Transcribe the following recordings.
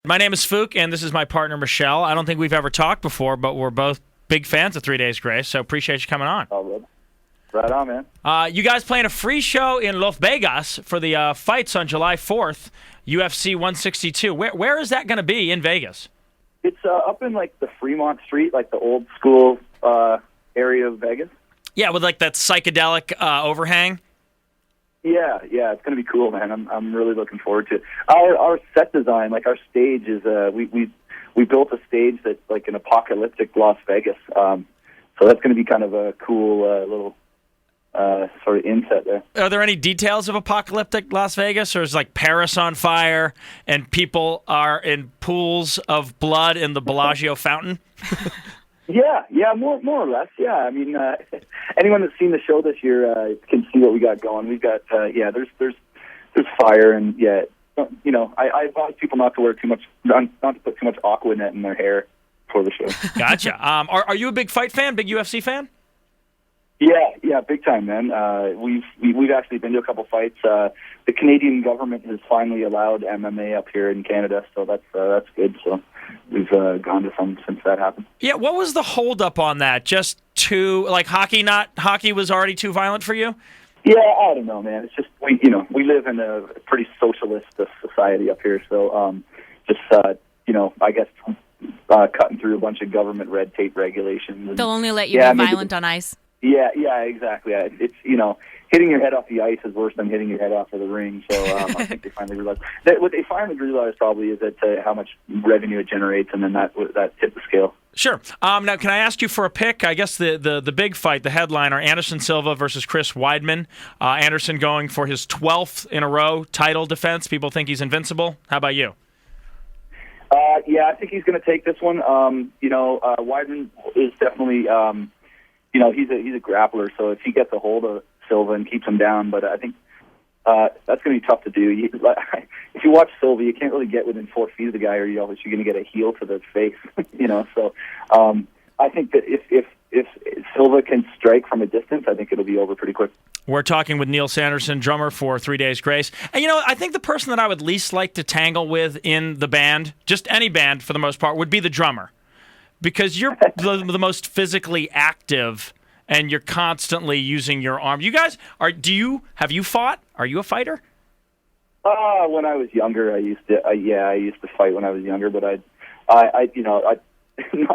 My name is Fook, and this is my partner, Mishell. I don't think we've ever talked before, but we're both big fans of 3 Days Grace, so appreciate you coming on. Oh, right on, man. You guys playing a free show in Las Vegas for the fights on July 4th, UFC 162. Where is that going to be in Vegas? It's up in, like, the Fremont Street, like the old school area of Vegas. Yeah, with, like, that psychedelic overhang. Yeah, it's going to be cool, man. I'm really looking forward to it. Our set design, like our stage, is we built a stage that's like an apocalyptic Las Vegas. So that's going to be kind of a cool little sort of inset there. Are there any details of apocalyptic Las Vegas, or is like Paris on fire and people are in pools of blood in the Bellagio fountain? Yeah, more or less. Yeah, I mean, anyone that's seen the show this year can see what we got going. We've got there's fire, and I advise people not to wear too much, not to put too much Aqua Net in their hair for the show. Gotcha. Are you a big fight fan, big UFC fan? Yeah, big time, man. We've actually been to a couple fights. The Canadian government has finally allowed MMA up here in Canada, so that's good. So we've gone to some since that happened. Yeah, what was the holdup on that? Just too hockey was already too violent for you? Yeah, I don't know, man. It's just we live in a pretty socialist society up here, so I guess cutting through a bunch of government red tape regulations. They'll only let you be violent on ice. Yeah, exactly. It's hitting your head off the ice is worse than hitting your head off of the ring. So I think they finally realized what they finally realized probably is that how much revenue it generates, and then that tipped the scale. Sure. Now, can I ask you for a pick? I guess the big fight, the headliner, Anderson Silva versus Chris Weidman. Anderson going for his 12th in a row title defense. People think he's invincible. How about you? Yeah, I think he's going to take this one. Weidman is definitely. He's a grappler, so if he gets a hold of Silva and keeps him down, but I think that's going to be tough to do. If you watch Silva, you can't really get within 4 feet of the guy, or you're going to get a heel to the face. So I think that if Silva can strike from a distance, I think it'll be over pretty quick. We're talking with Neil Sanderson, drummer for 3 Days Grace. And, I think the person that I would least like to tangle with in the band, just any band for the most part, would be the drummer. Because you're the most physically active, and you're constantly using your arm. You guys have you fought? Are you a fighter? When I was younger, I used to fight when I was younger, but I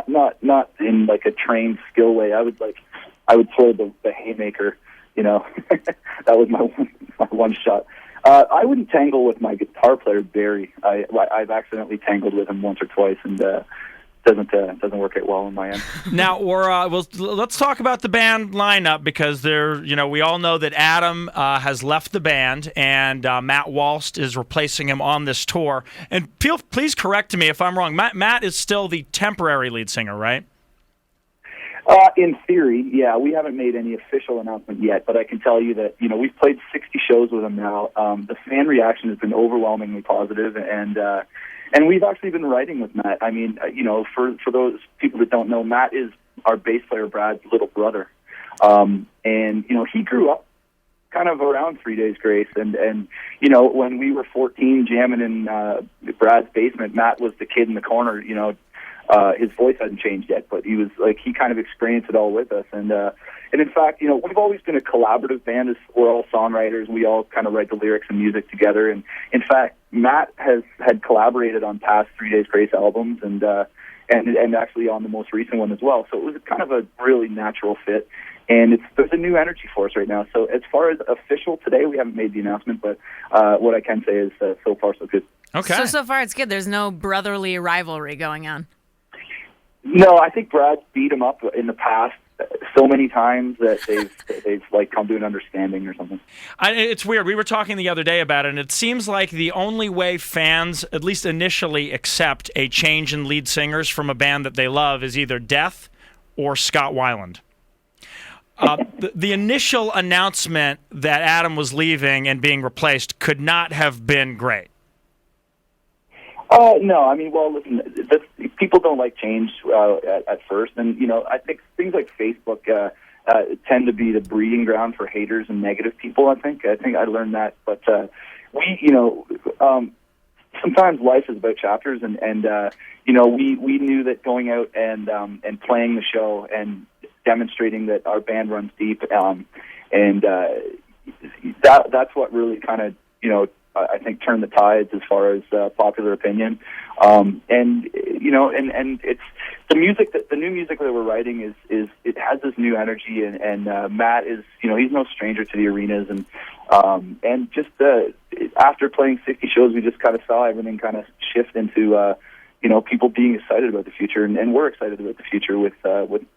not in like a trained skill way. I would throw the haymaker. That was my one shot. I wouldn't tangle with my guitar player Barry. I've accidentally tangled with him once or twice, and doesn't work out well on my end. Now, let's talk about the band lineup, because we all know that Adam has left the band, and Matt Walst is replacing him on this tour. And please correct me if I'm wrong. Matt is still the temporary lead singer, right? In theory, yeah. We haven't made any official announcement yet, but I can tell you that we've played 60 shows with him now. The fan reaction has been overwhelmingly positive, and we've actually been writing with Matt. I mean, for those people that don't know, Matt is our bass player Brad's little brother, and he grew up kind of around 3 Days Grace, and when we were 14 jamming in Brad's basement, Matt was the kid in the corner. His voice hadn't changed yet, but he kind of experienced it all with us, and in fact, we've always been a collaborative band. We're all songwriters. We all kind of write the lyrics and music together. And in fact, Matt had collaborated on past 3 Days Grace albums, and actually on the most recent one as well. So it was kind of a really natural fit. And there's a new energy for us right now. So as far as official today, we haven't made the announcement, but what I can say is so far so good. Okay. So far it's good. There's no brotherly rivalry going on. No, I think Brad's beat him up in the past so many times that they've like come to an understanding or something. It's weird. We were talking the other day about it, and it seems like the only way fans, at least initially, accept a change in lead singers from a band that they love is either death or Scott Weiland. The initial announcement that Adam was leaving and being replaced could not have been great. No, I mean, well, listen, people don't like change at first, and I think things like Facebook tend to be the breeding ground for haters and negative people. I think I learned that, but sometimes life is about chapters, and we knew that going out and playing the show and demonstrating that our band runs deep, and that's what really kind of I think turned the tides as far as popular opinion, and it's the music the new music that we're writing is it has this new energy, and Matt is he's no stranger to the arenas, and just after playing 60 shows, we just kind of saw everything kind of shift into people being excited about the future, and we're excited about the future with writing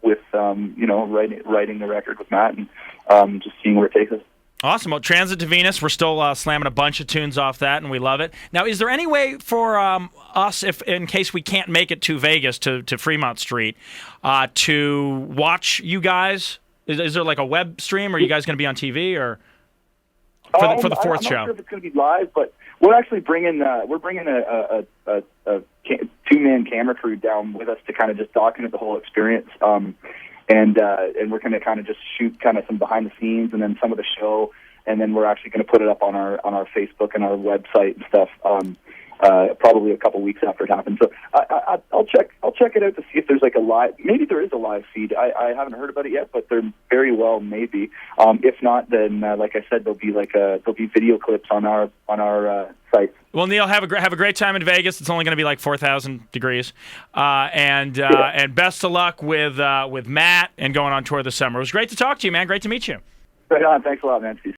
the record with Matt, and just seeing where it takes us. Awesome. Well, Transit to Venus, we're still slamming a bunch of tunes off that, and we love it. Now, is there any way for us, if in case we can't make it to Vegas, to Fremont Street, to watch you guys? Is there like a web stream, or are you guys going to be on TV, or for the fourth show? I'm not sure if it's going to be live, but we're actually bringing a two-man camera crew down with us to kind of just document the whole experience. And we're going to kind of just shoot kind of some behind the scenes, and then some of the show, and then we're actually going to put it up on our Facebook and our website and stuff. Probably a couple weeks after it happens. So I'll check it out to see if there's like a live. Maybe there is a live feed. I haven't heard about it yet, but there very well may be. If not, then like I said, there'll be video clips on our site. Well, Neil, have a great time in Vegas. It's only going to be like 4,000 degrees, and best of luck with Matt and going on tour this summer. It was great to talk to you, man. Great to meet you. Right on. Thanks a lot, man.